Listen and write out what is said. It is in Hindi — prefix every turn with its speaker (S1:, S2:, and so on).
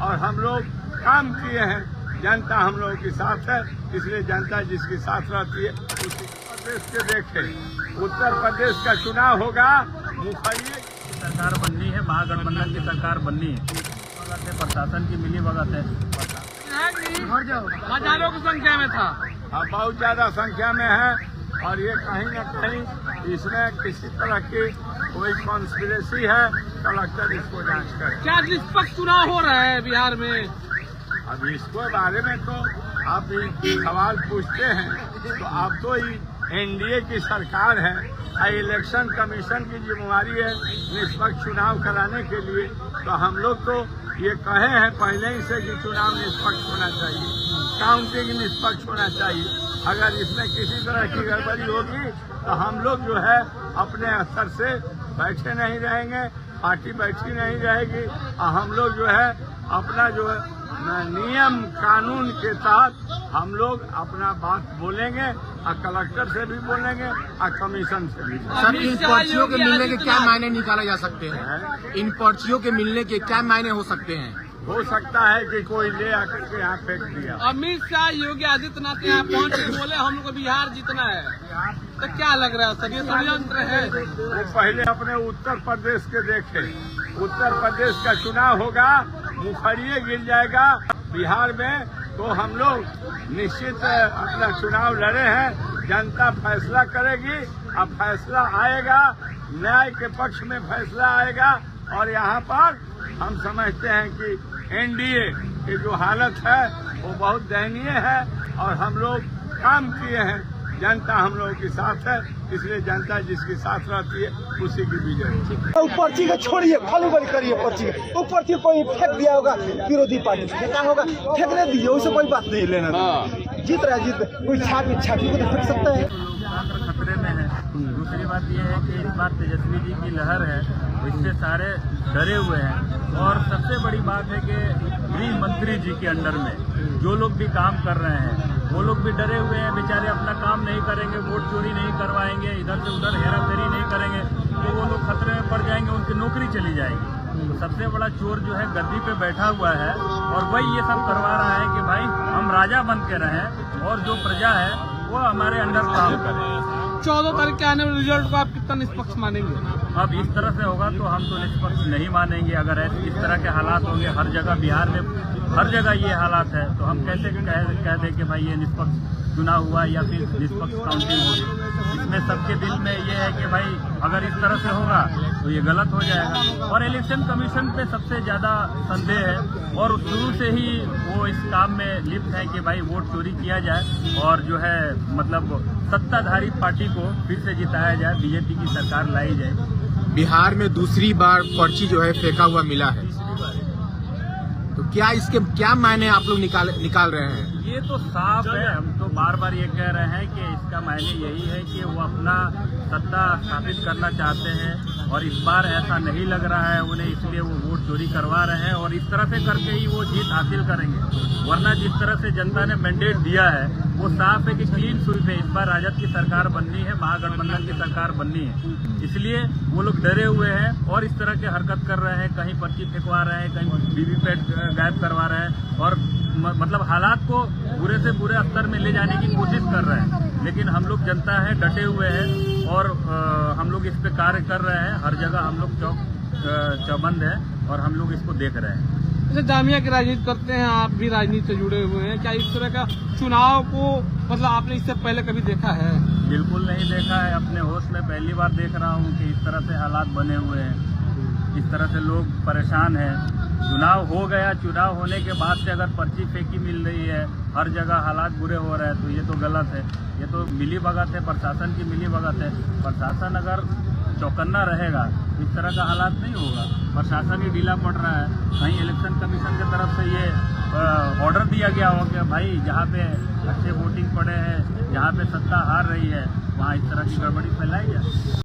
S1: और हम लोग काम किए हैं। जनता हम लोगों के साथ है, इसलिए जनता जिसके साथ रहती है उसी प्रदेश के देखे। उत्तर प्रदेश का चुनाव होगा, मुखर्जी
S2: सरकार बननी है, महागठबंधन की सरकार बननी है। प्रशासन की मिली भगत है।
S3: हजारों की संख्या में था,
S1: अब बहुत ज्यादा संख्या में है और ये कहीं न कहीं इसमें किसी तरह की कोई कॉन्स्पिरेसी है। कलेक्टर इसको जांच करे।
S3: क्या निष्पक्ष चुनाव हो रहा है बिहार में?
S1: अब इसको बारे में तो आप सवाल पूछते हैं तो आप तो एनडीए की सरकार है, इलेक्शन कमीशन की जिम्मेवारी है निष्पक्ष चुनाव कराने के लिए। तो हम लोग तो ये कहे हैं पहले ही से कि चुनाव निष्पक्ष होना चाहिए, काउंटिंग निष्पक्ष होना चाहिए। अगर इसमें किसी तरह की गड़बड़ी होगी तो हम लोग जो है अपने स्तर से बैठे नहीं रहेंगे, पार्टी बैठी नहीं रहेगी और हम लोग जो है अपना जो है नियम कानून के तहत हम लोग अपना बात बोलेंगे और कलेक्टर से भी बोलेंगे और कमीशन से भी।
S4: सर, इन पर्चियों के मिलने के क्या मायने निकाले जा सकते हैं? इन पर्चियों के मिलने के क्या मायने हो सकते हैं?
S1: हो सकता है कि कोई ले आकर के यहाँ फेंक दिया।
S3: अमित शाह योगी आदित्यनाथ यहाँ पहुँच के बोले हम लोग को बिहार जीतना है, तो क्या लग रहा है सर, ये षड्यंत्र है?
S1: वो पहले अपने उत्तर प्रदेश के देखे। उत्तर प्रदेश का चुनाव होगा, मुखर्जी गिर जाएगा बिहार में तो हम लोग निश्चित अपना चुनाव लड़े हैं। जनता फैसला करेगी और फैसला आएगा, न्याय के पक्ष में फैसला आएगा। और यहाँ पर हम समझते हैं कि एनडीए की जो हालत है वो बहुत दयनीय है और हम लोग काम किए हैं। जनता हम लोगों के साथ है, इसलिए जनता जिसके साथ रहती है उसी की विजय।
S5: तो पर्ची को छोड़िए, खाली बड़ी करिए पर्ची। वो पर्ची कोई फेंक दिया होगा, विरोधी पार्टी से फेंका होगा, फेंकने दीजिए, उससे कोई बात नहीं लेना। जीत रहा है, जीत कोई छाती को तो फेंक सकता है।
S2: खतरे में है। दूसरी बात यह है कि इस बार तेजस्वी जी की लहर है, इससे सारे डरे हुए हैं। और सबसे बड़ी बात है कि गृह मंत्री जी के अंडर में जो लोग भी काम कर रहे हैं वो लोग भी डरे हुए हैं। बेचारे अपना काम नहीं करेंगे, वोट चोरी नहीं करवाएंगे, इधर से उधर हेरा फेरी नहीं करेंगे तो वो लोग खतरे में पड़ जाएंगे, उनकी नौकरी चली जाएगी। तो सबसे बड़ा चोर जो है गद्दी पे बैठा हुआ है और वही ये सब करवा रहा है कि भाई हम राजा बन के रहें और जो प्रजा है वो हमारे अंडर काम करे।
S3: 14 तारीख के आने वाले रिजल्ट को आप कितना निष्पक्ष मानेंगे?
S2: अब इस तरह से होगा तो हम तो निष्पक्ष नहीं मानेंगे। अगर इस तरह के हालात होंगे हर जगह, बिहार में हर जगह ये हालात है, तो हम कैसे कह दें कि भाई ये निष्पक्ष चुनाव हुआ या फिर निष्पक्ष काउंटिंग होगी। इसमें सबके दिल में ये है कि भाई अगर इस तरह से होगा तो ये गलत हो जाएगा। और इलेक्शन कमीशन पे सबसे ज्यादा संदेह है और शुरू से ही वो इस काम में लिप्त है कि भाई वोट चोरी किया जाए और जो है मतलब सत्ताधारी पार्टी को फिर से जिताया जाए, बीजेपी की सरकार लाई जाए।
S4: बिहार में दूसरी बार पर्ची जो है फेंका हुआ मिला है, तो क्या इसके क्या मायने आप लोग निकाल रहे हैं?
S2: ये तो साफ है, हम तो बार बार ये कह रहे हैं कि इसका मायने यही है कि वो अपना सत्ता स्थापित करना चाहते हैं और इस बार ऐसा नहीं लग रहा है उन्हें, इसलिए वो वोट चोरी करवा रहे हैं और इस तरह से करके ही वो जीत हासिल करेंगे। वरना जिस तरह से जनता ने मैंडेट दिया है वो साफ है कि क्लीन स्वीप है, इस बार राजद की सरकार बननी है, महागठबंधन की सरकार बननी है। इसलिए वो लोग डरे हुए हैं और इस तरह के हरकत कर रहे हैं, कहीं पर्ची फेंकवा रहे हैं, कहीं वीवीपैट गायब करवा रहे हैं और मतलब हालात को बुरे से बुरे स्तर में ले जाने की कोशिश कर रहे हैं। लेकिन हम लोग जनता है, डटे हुए हैं और हम लोग इस पे कार्य कर रहे हैं। हर जगह हम लोग चौबंद है और हम लोग इसको देख रहे हैं।
S3: जैसे जामिया की राजनीति करते हैं, आप भी राजनीति से जुड़े हुए हैं, क्या इस तरह का चुनाव को मतलब आपने इससे पहले कभी देखा है?
S2: बिल्कुल नहीं देखा है, अपने होश में पहली बार देख रहा हूँ कि इस तरह से हालात बने हुए हैं, इस तरह से लोग परेशान हैं। चुनाव हो गया, चुनाव होने के बाद से अगर पर्ची फेंकी मिल रही है, हर जगह हालात बुरे हो रहे हैं तो ये तो गलत है, ये तो मिली भगत है, प्रशासन की मिली भगत है। प्रशासन अगर चौकन्ना रहेगा तो इस तरह का हालात नहीं होगा। प्रशासन ही ढीला पड़ रहा है। कहीं इलेक्शन कमीशन की तरफ से ये ऑर्डर दिया गया हो कि भाई जहाँ पे अच्छे वोटिंग पड़े हैं, जहाँ पे सत्ता हार रही है, वहाँ इस तरह की गड़बड़ी फैलाई जाए।